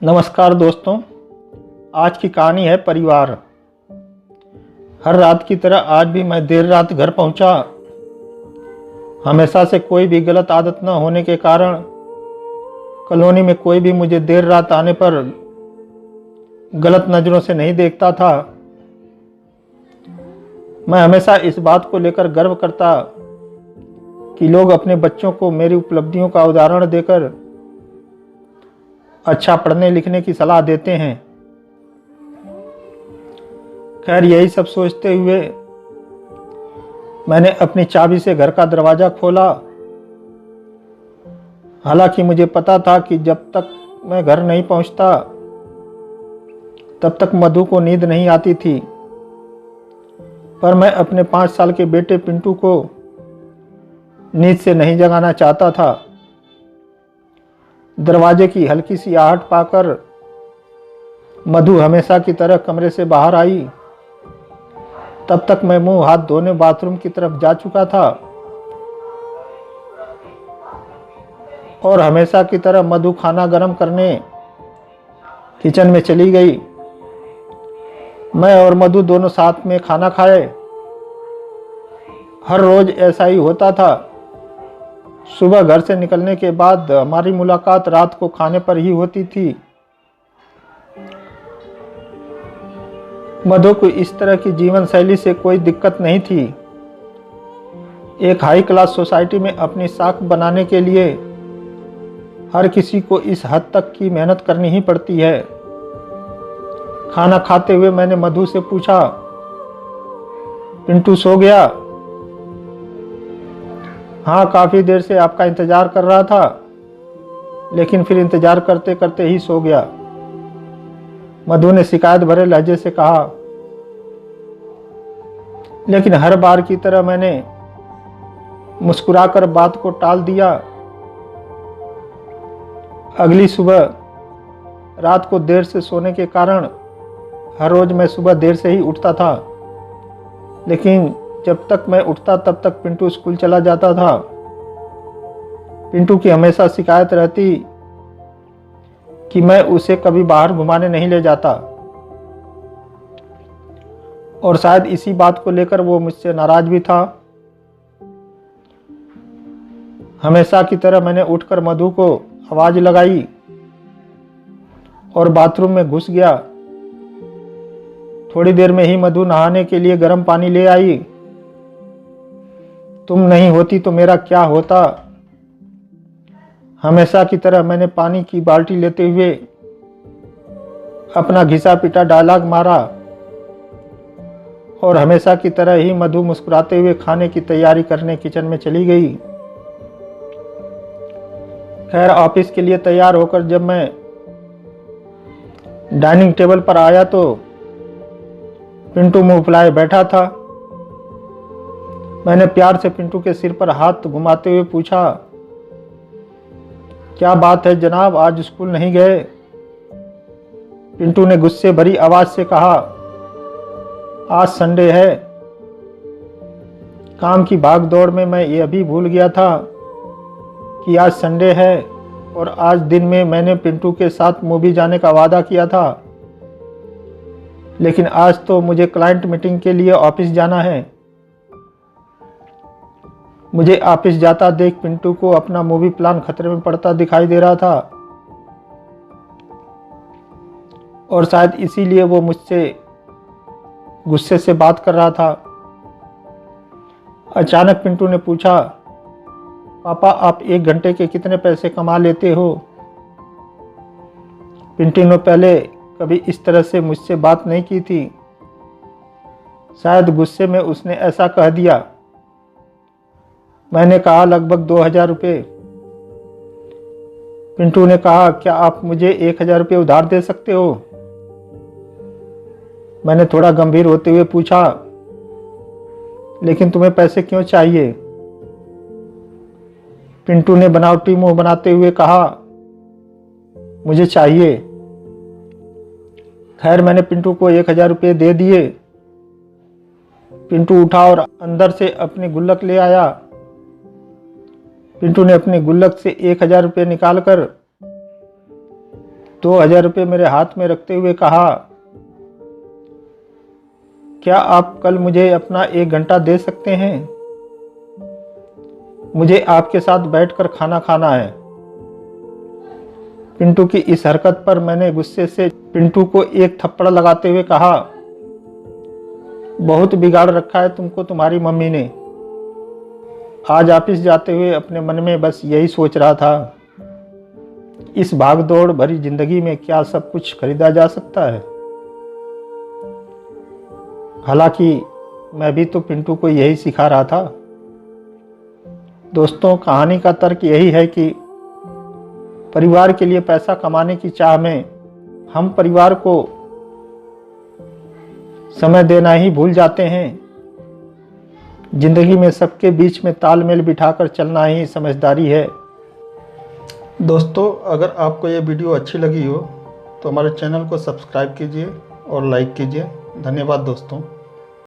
नमस्कार दोस्तों। आज की कहानी है परिवार। हर रात की तरह आज भी मैं देर रात घर पहुंचा। हमेशा से कोई भी गलत आदत न होने के कारण कॉलोनी में कोई भी मुझे देर रात आने पर गलत नज़रों से नहीं देखता था। मैं हमेशा इस बात को लेकर गर्व करता कि लोग अपने बच्चों को मेरी उपलब्धियों का उदाहरण देकर अच्छा पढ़ने लिखने की सलाह देते हैं। खैर, यही सब सोचते हुए मैंने अपनी चाबी से घर का दरवाज़ा खोला। हालांकि मुझे पता था कि जब तक मैं घर नहीं पहुंचता तब तक मधु को नींद नहीं आती थी, पर मैं अपने 5 साल के बेटे पिंटू को नींद से नहीं जगाना चाहता था। दरवाजे की हल्की सी आहट पाकर मधु हमेशा की तरह कमरे से बाहर आई। तब तक मैं मुंह हाथ धोने बाथरूम की तरफ जा चुका था और हमेशा की तरह मधु खाना गर्म करने किचन में चली गई। मैं और मधु दोनों साथ में खाना खाए। हर रोज ऐसा ही होता था। सुबह घर से निकलने के बाद हमारी मुलाकात रात को खाने पर ही होती थी। मधु को इस तरह की जीवन शैली से कोई दिक्कत नहीं थी। एक हाई क्लास सोसाइटी में अपनी साख बनाने के लिए हर किसी को इस हद तक की मेहनत करनी ही पड़ती है। खाना खाते हुए मैंने मधु से पूछा, पिंटू सो गया? हाँ, काफ़ी देर से आपका इंतज़ार कर रहा था, लेकिन फिर इंतज़ार करते करते ही सो गया, मधु ने शिकायत भरे लहजे से कहा। लेकिन हर बार की तरह मैंने मुस्कुराकर बात को टाल दिया। अगली सुबह रात को देर से सोने के कारण हर रोज़ मैं सुबह देर से ही उठता था, लेकिन जब तक मैं उठता तब तक पिंटू स्कूल चला जाता था। पिंटू की हमेशा शिकायत रहती कि मैं उसे कभी बाहर घुमाने नहीं ले जाता, और शायद इसी बात को लेकर वो मुझसे नाराज भी था। हमेशा की तरह मैंने उठकर मधु को आवाज लगाई और बाथरूम में घुस गया। थोड़ी देर में ही मधु नहाने के लिए गर्म पानी ले आई। तुम नहीं होती तो मेरा क्या होता। हमेशा की तरह मैंने पानी की बाल्टी लेते हुए अपना घिसा पिटा डायलॉग मारा और हमेशा की तरह ही मधु मुस्कुराते हुए खाने की तैयारी करने किचन में चली गई। खैर, ऑफिस के लिए तैयार होकर जब मैं डाइनिंग टेबल पर आया तो पिंटू मुंह फुलाए बैठा था। मैंने प्यार से पिंटू के सिर पर हाथ घुमाते हुए पूछा, क्या बात है जनाब, आज स्कूल नहीं गए? पिंटू ने गुस्से भरी आवाज से कहा, आज संडे है। काम की भाग दौड़ में मैं ये अभी भूल गया था कि आज संडे है, और आज दिन में मैंने पिंटू के साथ मूवी जाने का वादा किया था, लेकिन आज तो मुझे क्लाइंट मीटिंग के लिए ऑफिस जाना है। मुझे ऑफिस जाता देख पिंटू को अपना मूवी प्लान खतरे में पड़ता दिखाई दे रहा था, और शायद इसीलिए वो मुझसे गुस्से से बात कर रहा था। अचानक पिंटू ने पूछा, पापा आप 1 घंटे के कितने पैसे कमा लेते हो? पिंटू ने पहले कभी इस तरह से मुझसे बात नहीं की थी। शायद गुस्से में उसने ऐसा कह दिया। मैंने कहा, लगभग 2000 रुपये। पिंटू ने कहा, क्या आप मुझे 1000 रुपये उधार दे सकते हो? मैंने थोड़ा गंभीर होते हुए पूछा, लेकिन तुम्हें पैसे क्यों चाहिए? पिंटू ने बनावटी मुंह बनाते हुए कहा, मुझे चाहिए। खैर, मैंने पिंटू को 1000 रुपये दे दिए। पिंटू उठा और अंदर से अपनी गुल्लक ले आया। पिंटू ने अपनी गुल्लक से 1000 रुपये निकालकर 2,000 रुपये मेरे हाथ में रखते हुए कहा, क्या आप कल मुझे अपना 1 घंटा दे सकते हैं? मुझे आपके साथ बैठकर खाना खाना है। पिंटू की इस हरकत पर मैंने गुस्से से पिंटू को एक थप्पड़ लगाते हुए कहा, बहुत बिगाड़ रखा है तुमको तुम्हारी मम्मी ने। आज ऑफिस जाते हुए अपने मन में बस यही सोच रहा था, इस भागदौड़ भरी जिंदगी में क्या सब कुछ खरीदा जा सकता है? हालांकि मैं भी तो पिंटू को यही सिखा रहा था। दोस्तों, कहानी का तर्क यही है कि परिवार के लिए पैसा कमाने की चाह में हम परिवार को समय देना ही भूल जाते हैं। जिंदगी में सबके बीच में तालमेल बिठाकर चलना ही समझदारी है। दोस्तों, अगर आपको ये वीडियो अच्छी लगी हो तो हमारे चैनल को सब्सक्राइब कीजिए और लाइक कीजिए। धन्यवाद दोस्तों।